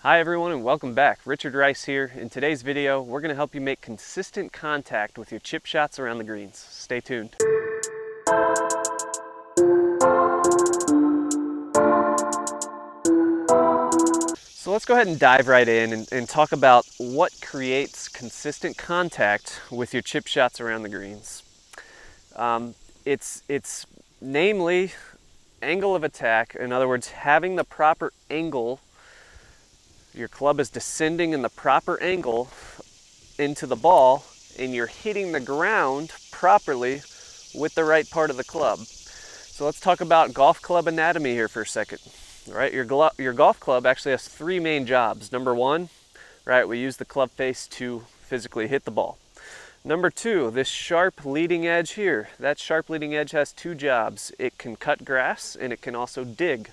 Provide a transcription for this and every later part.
Hi everyone and welcome back. Richard Rice here. In today's video, we're going to help you make consistent contact with your chip shots around the greens. Stay tuned. So let's go ahead and dive right in and talk about what creates consistent contact with your chip shots around the greens. It's namely angle of attack. In other words, having the proper angle. Your club is descending in the proper angle into the ball and you're hitting the ground properly with the right part of the club. So let's talk about golf club anatomy here for a second. Right, your golf club actually has three main jobs. Number one, right, we use the club face to physically hit the ball. Number two, this sharp leading edge here, that sharp leading edge has two jobs. It can cut grass and it can also dig.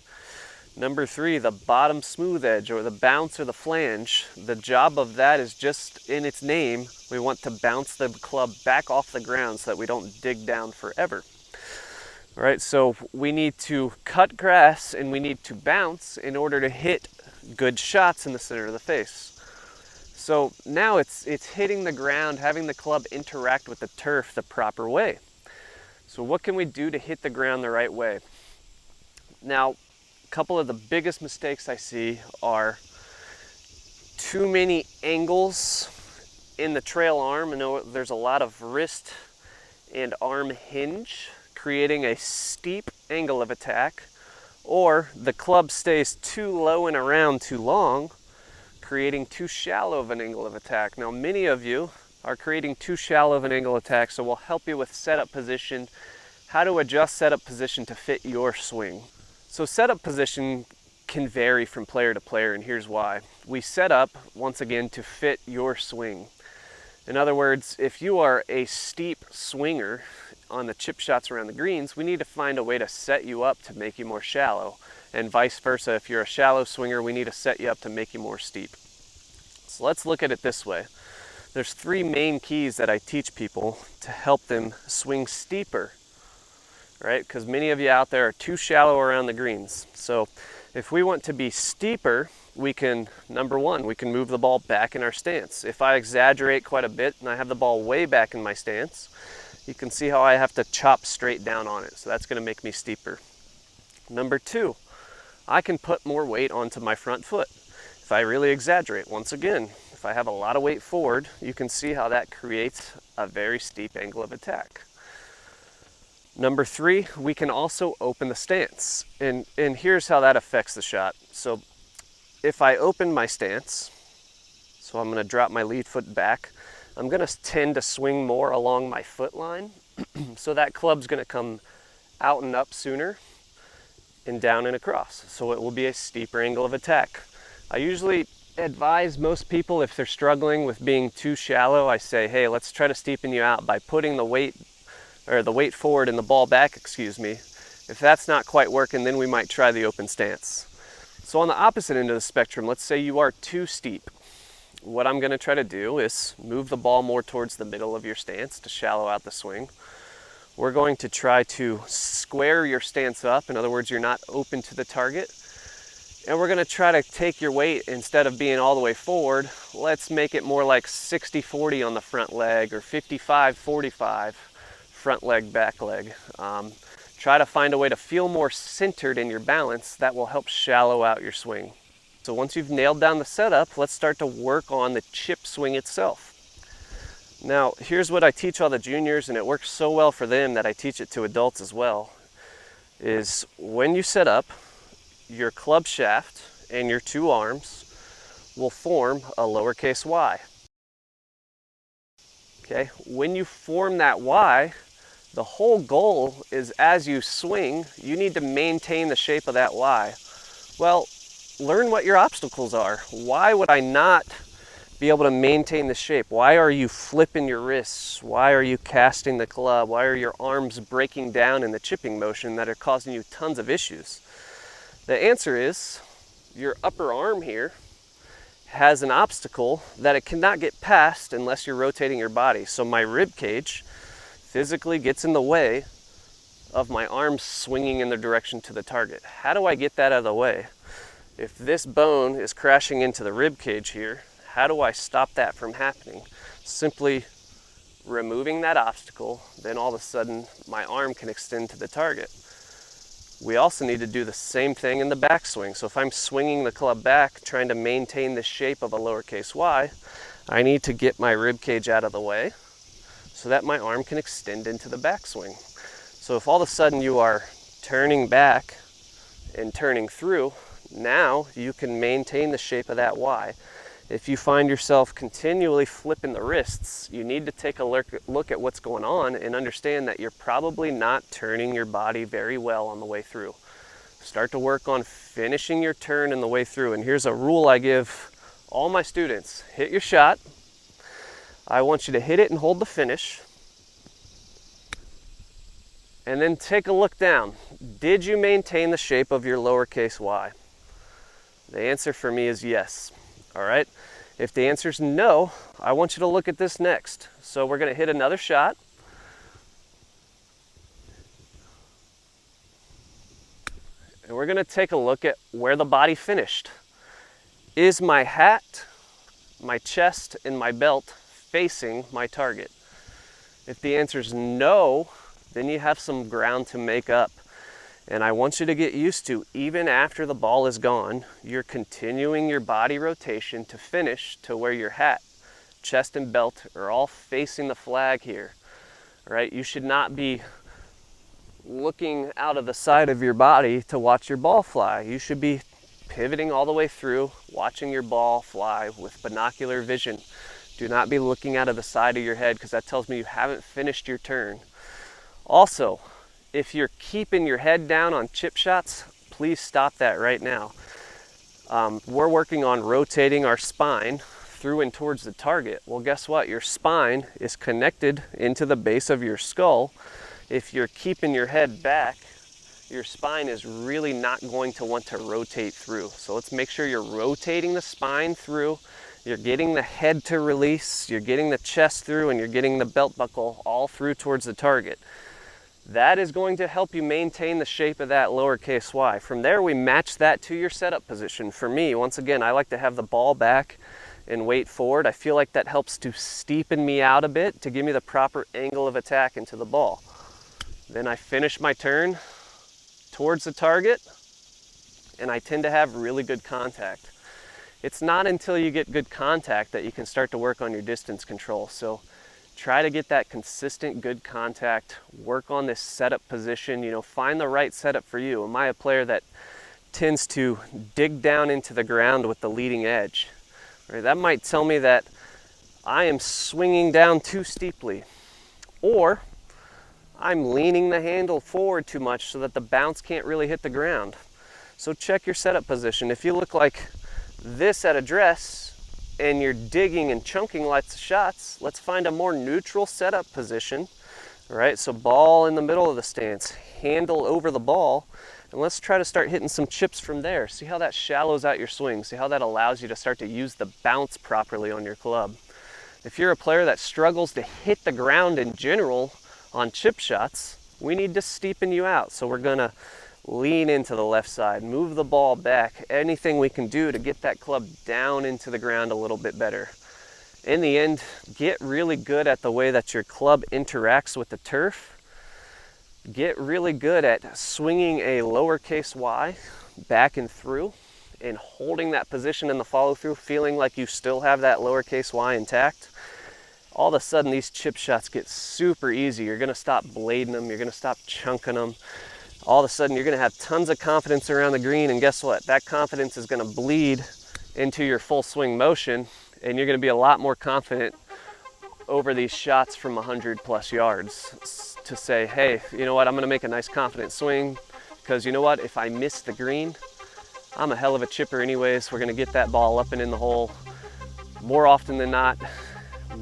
Number three, the bottom smooth edge or the bounce or the flange, the job of that is just in its name. We want to bounce the club back off the ground so that we don't dig down forever. All right, so we need to cut grass and we need to bounce in order to hit good shots in the center of the face. So now it's hitting the ground, having the club interact with the turf the proper way. So what can we do to hit the ground the right way? Now, a couple of the biggest mistakes I see are too many angles in the trail arm. I know there's a lot of wrist and arm hinge, creating a steep angle of attack, or the club stays too low and around too long, creating too shallow of an angle of attack. Now, many of you are creating too shallow of an angle of attack, so we'll help you with setup position, how to adjust setup position to fit your swing. So setup position can vary from player to player, and here's why. We set up, once again, to fit your swing. In other words, if you are a steep swinger on the chip shots around the greens, we need to find a way to set you up to make you more shallow, and vice versa. If you're a shallow swinger, we need to set you up to make you more steep. So let's look at it this way. There's three main keys that I teach people to help them swing steeper, right? Because many of you out there are too shallow around the greens. So if we want to be steeper, we can, number one, we can move the ball back in our stance. If I exaggerate quite a bit and I have the ball way back in my stance, you can see how I have to chop straight down on it. So that's going to make me steeper. Number two, I can put more weight onto my front foot. If I really exaggerate, once again, if I have a lot of weight forward, you can see how that creates a very steep angle of attack. Number three, we can also open the stance. And here's how that affects the shot. So if I open my stance, so I'm going to drop my lead foot back, I'm going to tend to swing more along my foot line. So that club's going to come out and up sooner and down and across. So it will be a steeper angle of attack. I usually advise most people, if they're struggling with being too shallow, I say, hey, let's try to steepen you out by putting the weight forward and the ball back, If that's not quite working, then we might try the open stance. So on the opposite end of the spectrum, let's say you are too steep. What I'm going to try to do is move the ball more towards the middle of your stance to shallow out the swing. We're going to try to square your stance up. In other words, you're not open to the target. And we're going to try to take your weight, instead of being all the way forward, let's make it more like 60-40 on the front leg or 55-45 front leg, back leg. Try to find a way to feel more centered in your balance. That will help shallow out your swing. So once you've nailed down the setup, let's start to work on the chip swing itself. Now, here's what I teach all the juniors, and it works so well for them that I teach it to adults as well, is when you set up, your club shaft and your two arms will form a lowercase y. Okay, when you form that y, the whole goal is, as you swing, you need to maintain the shape of that y. Well, learn what your obstacles are. Why would I not be able to maintain the shape? Why are you flipping your wrists? Why are you casting the club? Why are your arms breaking down in the chipping motion that are causing you tons of issues? The answer is your upper arm here has an obstacle that it cannot get past unless you're rotating your body. So my rib cage physically gets in the way of my arms swinging in the direction to the target. How do I get that out of the way? If this bone is crashing into the rib cage here, how do I stop that from happening? Simply removing that obstacle, then all of a sudden my arm can extend to the target. We also need to do the same thing in the backswing. So if I'm swinging the club back, trying to maintain the shape of a lowercase y, I need to get my rib cage out of the way so that my arm can extend into the backswing. So if all of a sudden you are turning back and turning through, now you can maintain the shape of that Y. If you find yourself continually flipping the wrists, you need to take a look at what's going on and understand that you're probably not turning your body very well on the way through. Start to work on finishing your turn in the way through. And here's a rule I give all my students. Hit your shot. I want you to hit it and hold the finish. And then take a look down. Did you maintain the shape of your lowercase y? The answer for me is yes. All right. If the answer is no, I want you to look at this next. So we're going to hit another shot. And we're going to take a look at where the body finished. Is my hat, my chest, and my belt facing my target? If the answer is no, then you have some ground to make up. And I want you to get used to, even after the ball is gone, you're continuing your body rotation to finish to where your hat, chest, and belt are all facing the flag here. All right, you should not be looking out of the side of your body to watch your ball fly. You should be pivoting all the way through, watching your ball fly with binocular vision. Do not be looking out of the side of your head, because that tells me you haven't finished your turn. Also, if you're keeping your head down on chip shots, please stop that right now. We're working on rotating our spine through and towards the target. Well, guess what? Your spine is connected into the base of your skull. If you're keeping your head back, your spine is really not going to want to rotate through. So let's make sure you're rotating the spine through. You're getting the head to release, you're getting the chest through, and you're getting the belt buckle all through towards the target. That is going to help you maintain the shape of that lowercase y. From there, we match that to your setup position. For me, once again, I like to have the ball back and weight forward. I feel like that helps to steepen me out a bit to give me the proper angle of attack into the ball. Then I finish my turn towards the target, and I tend to have really good contact. It's not until you get good contact that you can start to work on your distance control. So try to get that consistent good contact, work on this setup position, find the right setup for you. Am I a player that tends to dig down into the ground with the leading edge? Right, that might tell me that I am swinging down too steeply, or I'm leaning the handle forward too much so that the bounce can't really hit the ground. So check your setup position. If you look like this at address, and you're digging and chunking lots of shots, let's find a more neutral setup position. All right, so ball in the middle of the stance, handle over the ball, and let's try to start hitting some chips from there. See how that shallows out your swing. See how that allows you to start to use the bounce properly on your club. If you're a player that struggles to hit the ground in general on chip shots, we need to steepen you out. So we're gonna lean into the left side, move the ball back, anything we can do to get that club down into the ground a little bit better. In the end, get really good at the way that your club interacts with the turf. Get really good at swinging a lowercase y back and through and holding that position in the follow through, feeling like you still have that lowercase y intact. All of a sudden, these chip shots get super easy. You're gonna stop blading them, you're gonna stop chunking them. All of a sudden, you're going to have tons of confidence around the green, and guess what? That confidence is going to bleed into your full swing motion, and you're going to be a lot more confident over these shots from 100+ yards to say, hey, you know what? I'm going to make a nice confident swing, because you know what? If I miss the green, I'm a hell of a chipper anyways. We're going to get that ball up and in the hole more often than not.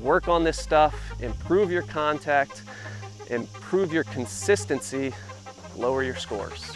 Work on this stuff, improve your contact, improve your consistency, lower your scores.